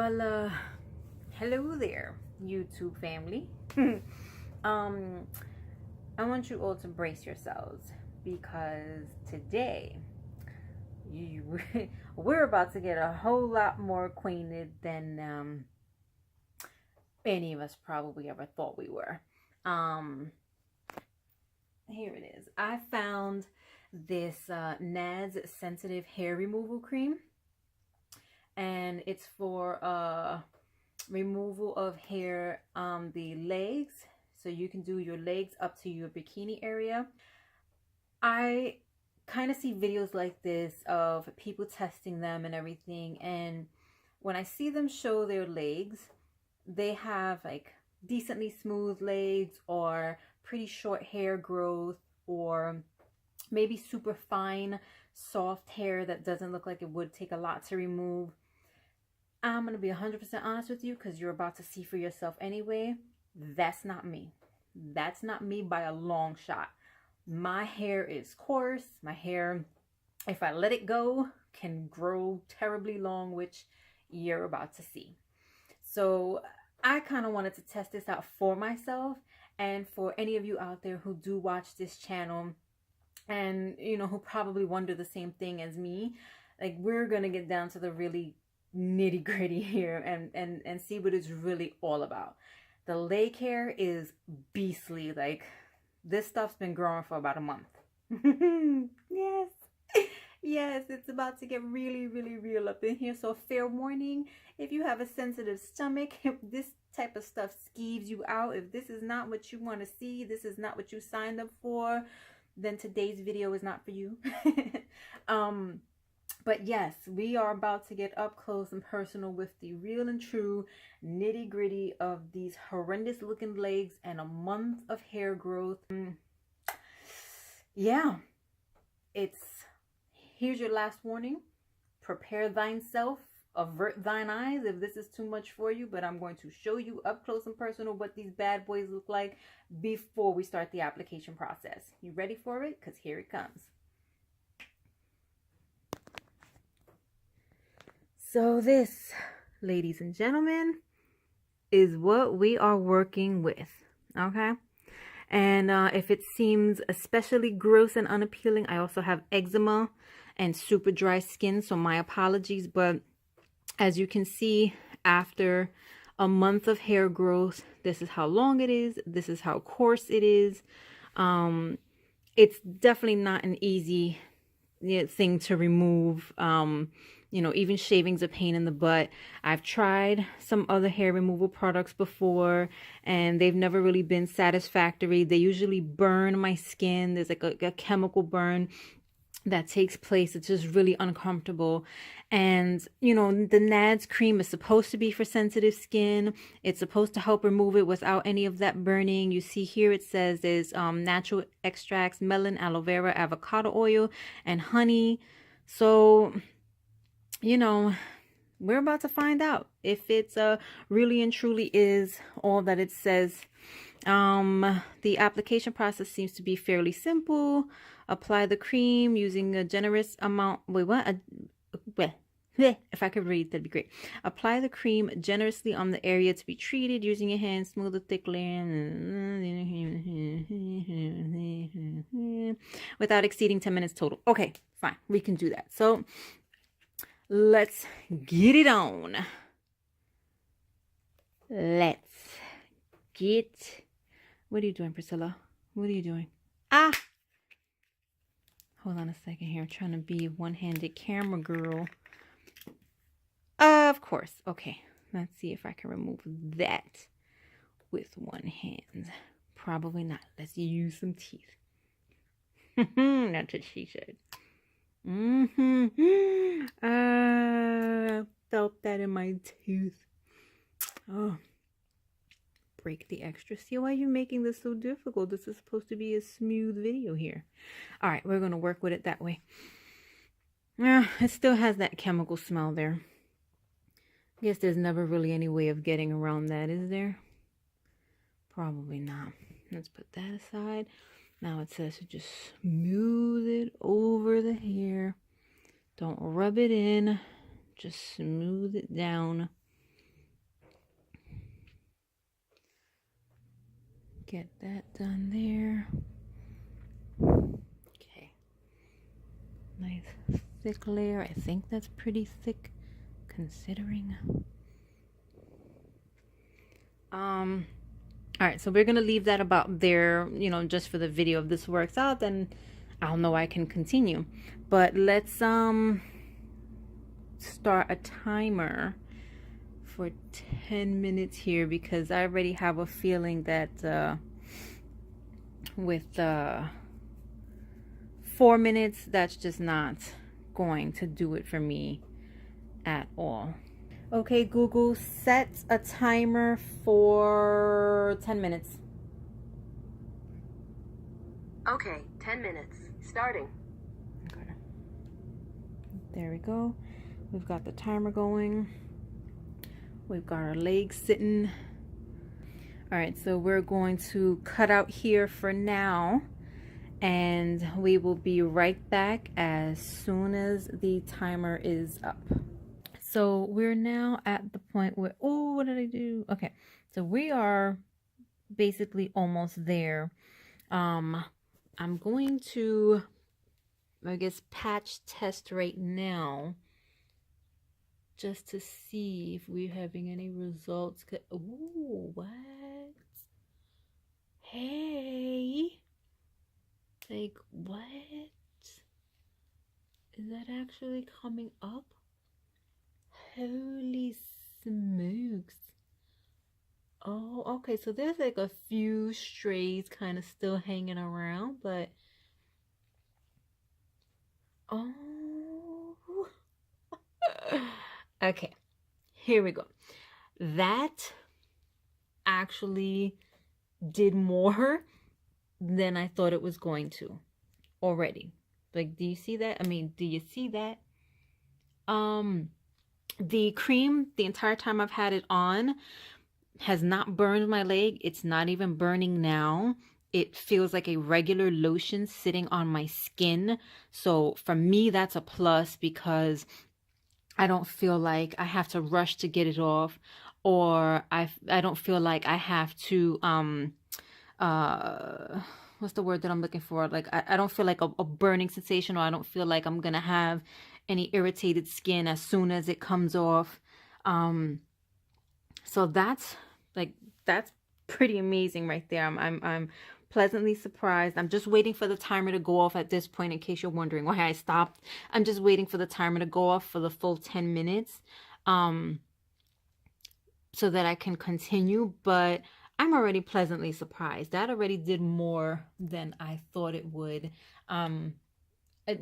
Well, hello there, YouTube family. I want you all to brace yourselves because today we're about to get a whole lot more acquainted than any of us probably ever thought we were. Here it is. I found this Nads sensitive hair removal cream, and it's for removal of hair on the legs, so you can do your legs up to your bikini area. I kind of see videos like this of people testing them and everything, and when I see them show their legs, they have like decently smooth legs or pretty short hair growth, or maybe super fine soft hair that doesn't look like it would take a lot to remove. I'm going to be 100% honest with you because you're about to see for yourself anyway. That's not me. That's not me by a long shot. My hair is coarse. My hair, if I let it go, can grow terribly long, which you're about to see. So I kind of wanted to test this out for myself and for any of you out there who do watch this channel and, you know, who probably wonder the same thing as me. Like, we're going to get down to the really nitty gritty here and see what it's really all about. The leg hair is beastly. Like, this stuff's been growing for about a month. Yes. Yes, it's about to get really, really real up in here. So fair warning, if you have a sensitive stomach, if this type of stuff skeeves you out, if this is not what you want to see, this is not what you signed up for, then today's video is not for you. But yes, we are about to get up close and personal with the real and true nitty gritty of these horrendous looking legs and a month of hair growth. Yeah, here's your last warning. Prepare thyself, avert thine eyes if this is too much for you, but I'm going to show you up close and personal what these bad boys look like before we start the application process. You ready for it? Because here it comes. So this, ladies and gentlemen, is what we are working with, okay? And if it seems especially gross and unappealing, I also have eczema and super dry skin, so my apologies. But as you can see, after a month of hair growth, this is how long it is. This is how coarse it is. It's definitely not an easy thing to remove. You know, even shaving's a pain in the butt. I've tried some other hair removal products before and they've never really been satisfactory. They usually burn my skin. There's like a chemical burn that takes place. It's just really uncomfortable. And, you know, the Nads cream is supposed to be for sensitive skin. It's supposed to help remove it without any of that burning. You see here it says there's natural extracts, melon, aloe vera, avocado oil, and honey. So, you know, we're about to find out if it's really and truly is all that it says. The application process seems to be fairly simple. Apply the cream using a generous amount. Wait, what? If I could read, that'd be great. Apply the cream generously on the area to be treated. Using your hand, smooth the thick layer without exceeding 10 minutes total. Okay, fine. We can do that. So let's get it on. Let's get... What are you doing, Priscilla? What are you doing? Ah! Hold on a second here. I'm trying to be one-handed camera girl. Of course. Okay. Let's see if I can remove that with one hand. Probably not. Let's use some teeth. That's what she said. Felt that in my tooth. Oh. Break the extra. See why you're making this so difficult? This is supposed to be a smooth video here. All right, we're going to work with it that way. Yeah, it still has that chemical smell there. I guess there's never really any way of getting around that, is there? Probably not. Let's put that aside. Now it says to just smooth it over the hair. Don't rub it in. Just smooth it down. Get that done there. Okay. Nice thick layer. I think that's pretty thick considering. All right, so we're gonna leave that about there, you know, just for the video. If this works out, then I'll know I can continue. But let's start a timer for 10 minutes here, because I already have a feeling that with 4 minutes, that's just not going to do it for me at all. Okay, Google, set a timer for 10 minutes. Okay, 10 minutes. Starting. Okay. There we go. We've got the timer going. We've got our legs sitting. All right, so we're going to cut out here for now, and we will be right back as soon as the timer is up. So we're now at the point where, oh, what did I do? Okay, so we are basically almost there. I'm going to, I guess, patch test right now just to see if we're having any results. Ooh, what? Hey, like, what? Is that actually coming up? Holy smokes. Oh, okay, so there's like a few strays kind of still hanging around, but oh. Okay, here we go. That actually did more than I thought it was going to already. Like, do you see that? I mean, do you see that? The cream, the entire time I've had it on, has not burned my leg. It's not even burning now. It feels like a regular lotion sitting on my skin. So for me, that's a plus, because I don't feel like I have to rush to get it off, or I don't feel like I have to what's the word that I'm looking for? Like, I don't feel like a burning sensation, or I don't feel like I'm gonna have any irritated skin as soon as it comes off. So that's pretty amazing right there. I'm pleasantly surprised. I'm just waiting for the timer to go off at this point, in case you're wondering why I stopped. I'm just waiting for the timer to go off for the full 10 minutes so that I can continue. But I'm already pleasantly surprised. That already did more than I thought it would. I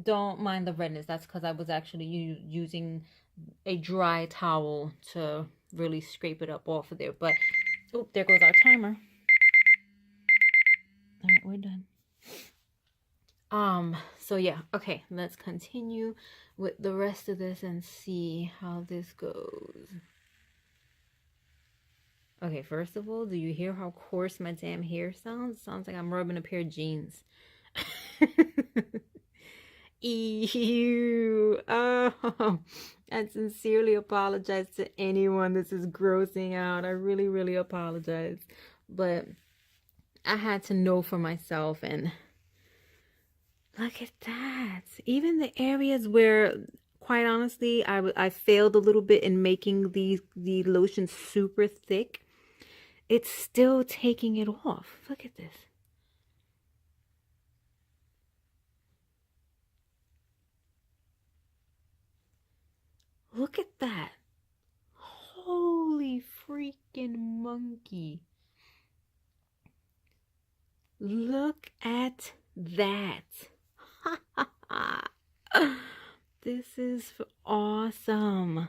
don't mind the redness. That's because I was actually using a dry towel to really scrape it up off of there. But oh, there goes our timer. All right, we're done. So yeah, okay, let's continue with the rest of this and see how this goes. Okay, first of all, do you hear how coarse my damn hair sounds? It sounds like I'm rubbing a pair of jeans. Ew. Oh, I sincerely apologize to anyone this is grossing out. I really, really apologize. But I had to know for myself, and look at that. Even the areas where, quite honestly, I failed a little bit in making the lotion super thick, it's still taking it off. Look at this. Look at that. Holy freaking monkey. Look at that. This is awesome.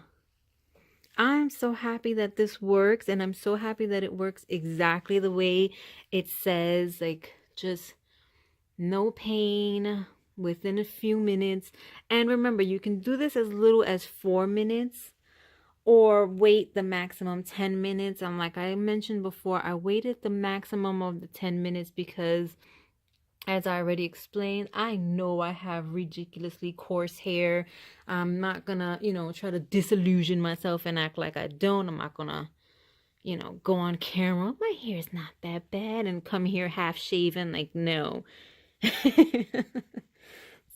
I'm so happy that this works, and I'm so happy that it works exactly the way it says. Like, just no pain within a few minutes. And remember, you can do this as little as 4 minutes or wait the maximum 10 minutes. And like I mentioned before, I waited the maximum of the 10 minutes because, as I already explained, I know I have ridiculously coarse hair. I'm not gonna, try to disillusion myself and act like I don't. I'm not gonna, you know, go on camera, my hair is not that bad, and come here half shaven. Like, no. It's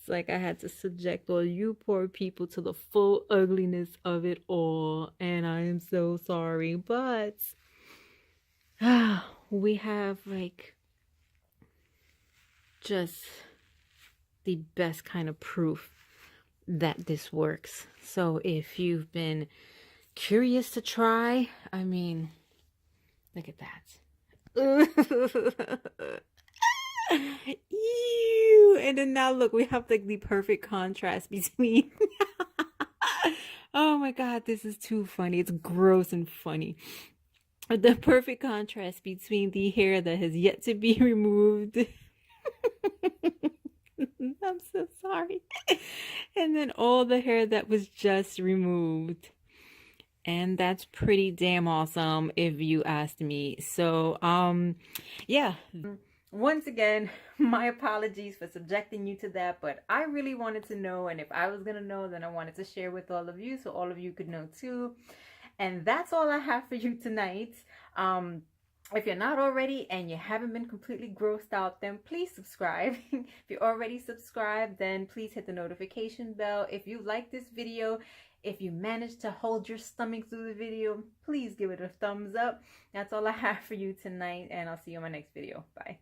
like I had to subject all you poor people to the full ugliness of it all, and I am so sorry. But we have like just the best kind of proof that this works. So if you've been curious to try, I mean, look at that. Ew. And then now look, we have like the perfect contrast between oh my god, this is too funny. It's gross and funny. The perfect contrast between the hair that has yet to be removed. I'm so sorry. And then all the hair that was just removed. And that's pretty damn awesome if you asked me. So, yeah. Once again, my apologies for subjecting you to that, but I really wanted to know, and if I was going to know, then I wanted to share with all of you so all of you could know too. And that's all I have for you tonight. If you're not already and you haven't been completely grossed out, then please subscribe. If you're already subscribed, then please hit the notification bell. If you like this video, if you managed to hold your stomach through the video, please give it a thumbs up. That's all I have for you tonight, and I'll see you in my next video. Bye.